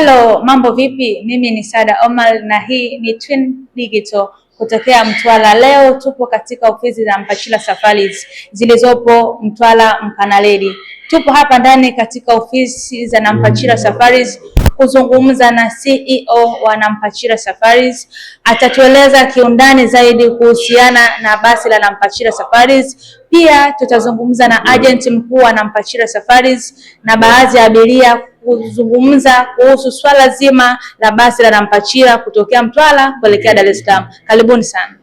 Hello, mambo vipi? Mimi ni Sada Omar na hii ni Twin Digital kutokea Mtwara. Leo tupo katika ofisi za Mpachila Safaris zilizopo Mtwara Mkanaledi. Tupo hapa ndani katika ofisi za Mpachila Safaris kuzungumza na CEO wa Mpachila Safaris. Atatueleza kiundani zaidi kuhusiana na basi la Mpachila Safaris. Pia tutazungumza na agent mkuu wa Mpachila Safaris na baadhi ya abiria kuzungumza kuhusu swala zima la basi la Mpachila kutokea Mtwara kuelekea Dar es Salaam. Karibuni sana.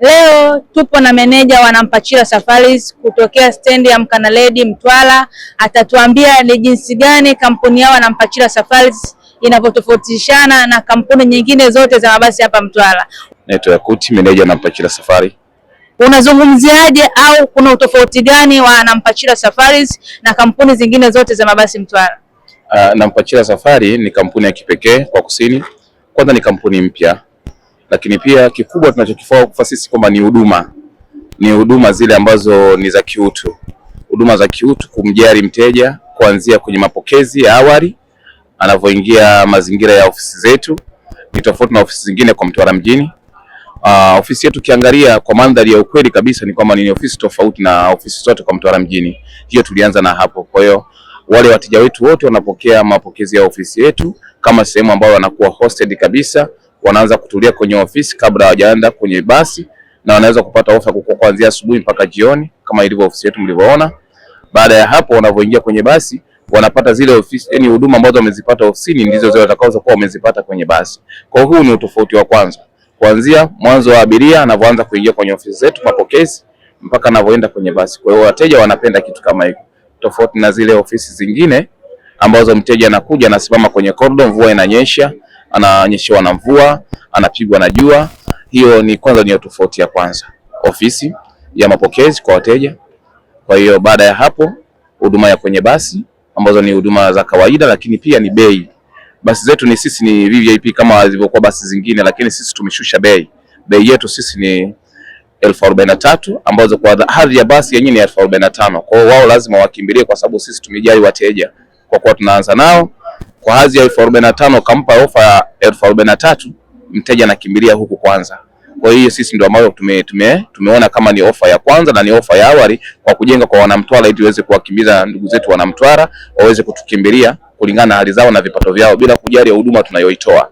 Leo tupo na meneja wa Mpachila Safaris kutokea stendi ya Mkanaledi Mtwara. Atatuambia ni jinsi gani kampuni yao Mpachila Safaris inavyotofautishana na kampuni nyingine zote za mabasi hapa Mtwara. Naitwa Yakuti, meneja na Mpachila Safari. Unazungumziaje au kuna utofauti gani wa Mpachila Safaris na kampuni zingine zote za mabasi Mtwara? Mpachila Safari ni kampuni ya kipekee kwa kusini. Kwanza ni kampuni mpya, lakini pia kikubwa tunachokifanya kwa sisi kwamba ni huduma zile ambazo ni za kiutu. Huduma za kiutu, kumjali mteja kuanzia kwenye mapokezi ya awali anavyoingia mazingira ya ofisi zetu. Ni tofauti na ofisi zingine kwa Mtwara mjini. Ofisi yetu kiangalia kwa mandhari ya ukweli kabisa ni kwamba ni ofisi tofauti na ofisi zote kwa Mtwara mjini. Hiyo tulianza na hapo. Kwa hiyo wale wateja wetu wote wanapokea mapokezi ya ofisi yetu kama sehemu ambayo wanakuwa hosted kabisa. Wanaanza kutulia kwenye ofisi kabla hawajaenda kwenye basi, na wanaweza kupata ofa kuanzia asubuhi mpaka jioni kama ilivyo ofisi yetu mlivyoona. Baada ya hapo wanavyoingia kwenye basi wanapata zile ofisi, yani huduma ambazo wamezipata ofisini ndizo zile watakazokuwa wamezipata kwenye basi. Kwa hiyo huu ni utofauti wa kwanza. Kuanzia mwanzo wa abiria anavyoanza kuingia kwenye ofisi zetu mapokezi mpaka anavyoenda kwenye basi. Kwa hiyo wateja wanapenda kitu kama hiko. Tofauti na zile ofisi zingine ambazo mteja anakuja anasimama kwenye corridor, mvua inanyesha, ananyeshewa na mvua, anapigwa na jua. Hiyo ni kwanza, ni tofauti ya kwanza. Ofisi ya mapokezi kwa wateja. Kwa hiyo baada ya hapo huduma ya kwenye basi ambazo ni huduma za kawaida, lakini pia ni bei. Basi zetu ni sisi ni VVIP kama zilivyokuwa basi zingine, lakini sisi tumeshusha bei. Bei yetu sisi ni 1043 ambazo kwa hadhi ya basi yenyewe ni 1045. Kwa hiyo wao lazima wakimbilie kwa sababu sisi tumejali wateja. Kwa kuwa tunaanza nao kwa hadhi ya 1045 kampa ofa ya 1043, mteja anakimbilia huku kwanza. Kwa hiyo sisi ndio ambao tumeona kama ni ofa ya kwanza na ni ofa ya awali kwa kujenga kwa wanamtwara ili tuweze kuwakimbiza ndugu zetu wanamtwara waweze kutukimbilia kulingana na hali zao na vipato vyao bila kujali huduma tunayoitoa.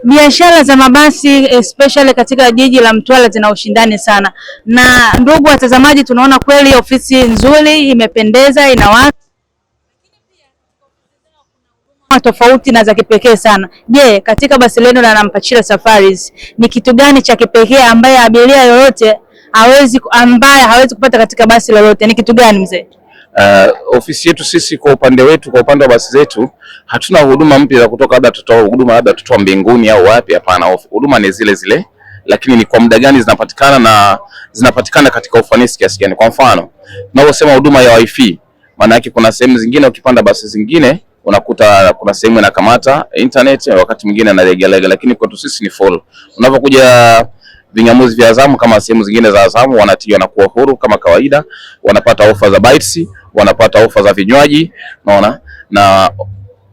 Biashara za mabasi especially katika jiji la Mtwara zina ushindani sana. Na ndugu watazamaji, tunaona kweli ofisi nzuri, imependeza, ina watu tofauti na za kipekee sana. Je, katika basi leno la Mpachila Safaris ni kitu gani cha kipekee ambaye abiria yoyote hawezi kupata katika basi lolote? Ni kitu gani mzee? Ofisi yetu sisi kwa upande wa basi zetu hatuna huduma mpya za kutoka labda tutoa huduma labda tutoa mbinguni au wapi. Hapana, huduma ni zile zile, lakini ni kwa muda gani zinapatikana na zinapatikana katika ufanisi kiasi gani. Kwa mfano, tunaposema huduma ya wifi, maana yake kuna sehemu zingine ukipanda basi zingine unakuta kuna sehemu inakamata internet, wakati mwingine na legalega, lakini kwetu sisi ni full. Unapokuja vingamuzi vya Azamu kama sehemu zingine za Azamu wanatija na kuwa huru kama kawaida, wanapata ofa za bites, wanapata ofa za vinywaji, unaona. Na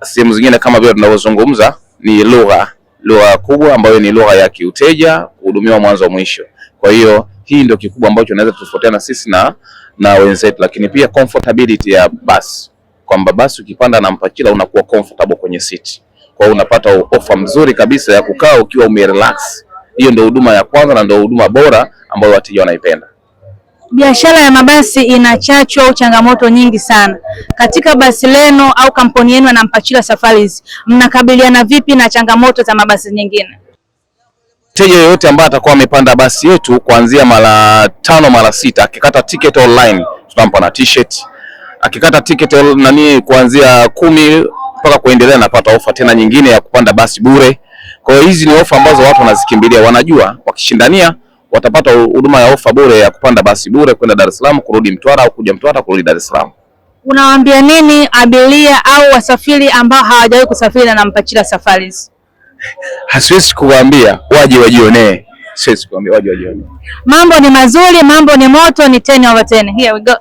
sehemu zingine kama vile tunavyozungumza ni lugha kubwa ambayo ni lugha ya kiuteja, kuhudumiwa mwanzo mwisho. Kwa hiyo hii ndio kikubwa ambacho tunaweza kutofautiana sisi na wenzetu, lakini pia comfortability ya bus. Kwamba basi ukipanda na Mpachila unakuwa comfortable kwenye seat. Kwa hiyo unapata ofa mzuri kabisa ya kukaa ukiwa umerelax. Hiyo ndio huduma ya kwanza na ndio huduma bora ambayo wateja wanaipenda. Biashara ya mabasi ina chachu au changamoto nyingi sana. Katika basi leno au kampuni yenu na Mpachila Safaris, mnakabiliana vipi na changamoto za mabasi nyingine? Mteja yoyote ambaye atakuwa amepanda basi yetu kuanzia mara 5 mara 6, akikata ticket online tunampa na t-shirt. Akikata ticket kuanzia 10 mpaka kuendelea anapata ofa tena nyingine ya kupanda basi bure. Kwa hiyo hizi ni ofa ambazo watu wanazikimbilia, wanajua wakishindania watapata huduma ya ofa bure ya kupanda basi bure kwenda Dar es Salaam kurudi Mtwara au kuja Mtwara kurudi Dar es Salaam. Unawaambia nini abiria au wasafiri ambao hawajawahi kusafiri na Mpachila Safaris? Hasiwezi kuwaambia waje wajionee, siwezi kuambia, waje wajione. Mambo ni mazuri, mambo ni moto, ni 10/10. Here we go.